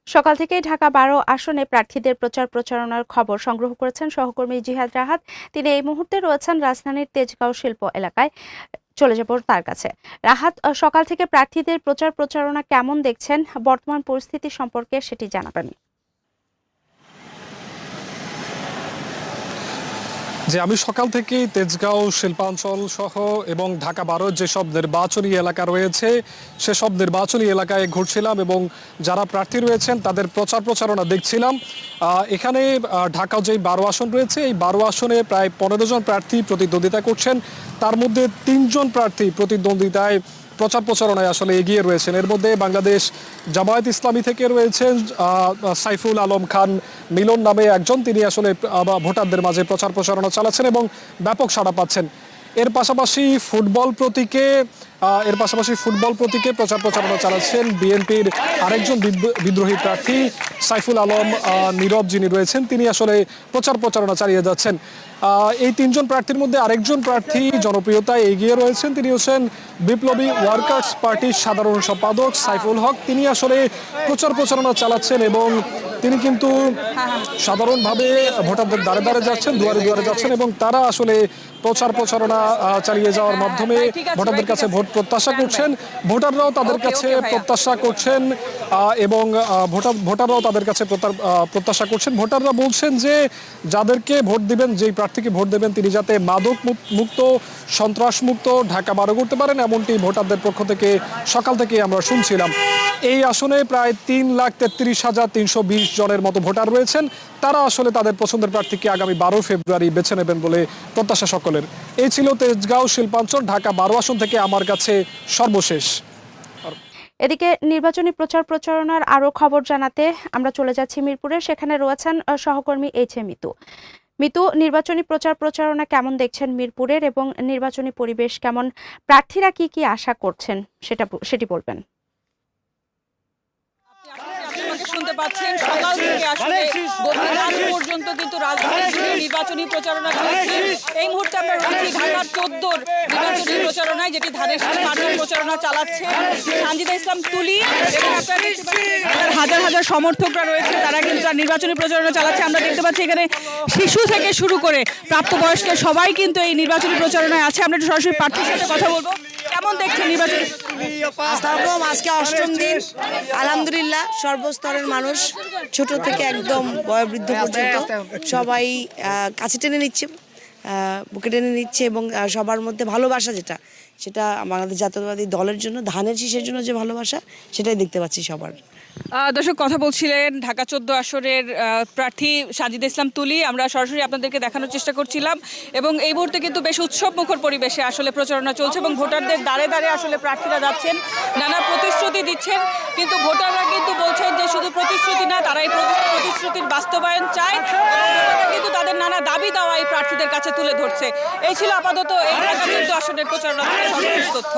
সকাল থেকেই ঢাকা ১২ আসনে প্রার্থীদের প্রচার প্রচারণার খবর সংগ্রহ করেছেন সহকর্মী জিহাদ রাহাত। তিনি এই মুহূর্তে রয়েছেন রাজধানীর তেজগাঁও শিল্প এলাকায়। চলে যাব তার কাছে। রাহাত, সকাল থেকে প্রার্থীদের প্রচার প্রচারণা কেমন দেখছেন, বর্তমান পরিস্থিতি সম্পর্কে সেটি জানাবেন। যে আমি সকাল থেকেই তেজগাঁও শিল্পাঞ্চল সহ এবং ঢাকা ১২ যেসব নির্বাচনী এলাকা রয়েছে সেসব নির্বাচনী এলাকায় ঘুরছিলাম এবং যারা প্রার্থী রয়েছেন তাদের প্রচার প্রচারণা দেখছিলাম। এখানে ঢাকা যে ১২ আসন রয়েছে এই ১২ আসনে প্রায় ১৫ জন প্রার্থী প্রতিদ্বন্দ্বিতা করছেন। তার মধ্যে ৩ জন প্রার্থী প্রতিদ্বন্দ্বিতায় প্রচার প্রচারণায় আসলে এগিয়ে রয়েছেন। এর মধ্যে বাংলাদেশ জামায়াত ইসলামী থেকে রয়েছেন সাইফুল আলম খান মিলন নামে একজন, তিনি আসলে ভোটারদের মাঝে প্রচার প্রচারণা চালাচ্ছেন এবং ব্যাপক সাড়া পাচ্ছেন। এর পাশাপাশি ফুটবল প্রতীকে প্রচার প্রচারণা চালাচ্ছেন বিএনপির আরেকজন বিদ্রোহী প্রার্থী সাইফুল আলম নীরব, যিনি রয়েছেন তিনি আসলে প্রচার প্রচারণা চালিয়ে যাচ্ছেন। এই ৩ জন প্রার্থীর মধ্যে আরেকজন প্রার্থী জনপ্রিয়তায় এগিয়ে রয়েছেন, তিনি হচ্ছেন বিপ্লবী ওয়ার্কার্স পার্টির সাধারণ সম্পাদক সাইফুল হক। তিনি আসলে প্রচার প্রচারণা চালাচ্ছেন এবং তিনি কিন্তু সাধারণভাবে ভোটারদের দ্বারে দ্বারে যাচ্ছেন, দুয়ারে দুয়ারে যাচ্ছেন এবং তারা আসলে প্রচার প্রচারণা চালিয়ে যাওয়ার মাধ্যমে ভোটারদের কাছে ভোট প্রত্যাশা করছেন। ভোটাররাও তাদের কাছে প্রত্যাশা করছেন এবং ভোটাররাও তাদের কাছে প্রত্যাশা করছেন। ভোটাররা বলছেন যে যাদেরকে ভোট দিবেন, যেই প্রার্থীকে ভোট দেবেন তিনি যাতে মাদক মুক্ত, সন্ত্রাস মুক্ত ঢাকা ১২ করতে পারেন, এমনটি ভোটারদের পক্ষ থেকে সকাল থেকে আমরা শুনছিলাম। এই আসনে প্রায় ৩,৩৩,৩২০ জনের মতো ভোটার রয়েছেন। তারা আসলে তাদের পছন্দের প্রার্থীকে আগামী ১২ ফেব্রুয়ারি বেছে নেবেন বলে প্রত্যাশা সকলের। এই ছিল তেজগাঁও শিল্পাঞ্চল ঢাকা ১২ আসন থেকে আমার কাছে সর্বশেষ। এদিকে নির্বাচনী প্রচার প্রচারণার আরো খবর জানাতে আমরা চলে যাচ্ছি মিরপুরে। সেখানে রয়েছেন সহকর্মী মিতু। মিতু, নির্বাচনী প্রচার প্রচারণা কেমন দেখছেন মিরপুরের এবং নির্বাচনী পরিবেশ কেমন, প্রার্থীরা কি কি আশা করছেন সেটি বলবেন। শুনতে পাচ্ছেন সকাল থেকে আসলে গভীর রাত পর্যন্ত কিন্তু রাজধানীর নির্বাচনী প্রচারণা চলছে। এই মুহূর্তে আমরা রয়েছি ঢাকার ১৪ নির্বাচনী প্রচারণায়, যেটি ধানের শীষ মার্চের প্রচারণা চালাচ্ছে সানজিদা ইসলাম তুলি এবং হাজার হাজার সমর্থকরা রয়েছে, তারা কিন্তু তার নির্বাচনী প্রচারণা চালাচ্ছে। আমরা দেখতে পাচ্ছি এখানে শিশু থেকে শুরু করে প্রাপ্তবয়স্ক সবাই কিন্তু এই নির্বাচনী প্রচারণায় আছে। আমরা একটু সরাসরি প্রার্থীর সাথে কথা বলবো। কেমন দেখছেন নির্বাচন? আজকে অষ্টম দিন, আলহামদুলিল্লাহ সর্বস্তরের মানুষ ছোট থেকে একদম বয়োবৃদ্ধ পর্যন্ত সবাই কাছে টেনে নিচ্ছে, বুকে টেনে নিচ্ছে এবং সবার মধ্যে ভালোবাসা সেটা বাংলাদেশ জাতীয়তাবাদী দলের জন্য, ধানের শীষের জন্য যে ভালোবাসা সেটাই দেখতে পাচ্ছি সবার। দর্শক, কথা বলছিলেন ঢাকা ১৪ আসনের প্রার্থী সানজিদা ইসলাম তুলি। আমরা সরাসরি আপনাদেরকে দেখানোর চেষ্টা করছিলাম এবং এই মুহূর্তে কিন্তু বেশ উৎসব মুখর পরিবেশে আসলে প্রচারণা চলছে এবং ভোটারদের দ্বারে দ্বারে আসলে প্রার্থীরা যাচ্ছেন, নানা প্রতিশ্রুতি দিচ্ছেন। কিন্তু ভোটাররা কিন্তু বলছেন যে শুধু প্রতিশ্রুতি না, তারা এই প্রতিশ্রুতির বাস্তবায়ন চায়। কিন্তু তাদের নানা দাবি দেওয়া এই প্রার্থীদের কাছে তুলে ধরছে। এই ছিল আপাতত এই ঢাকা ১৪ আসনের প্রচারণা সর্বশেষ তথ্য।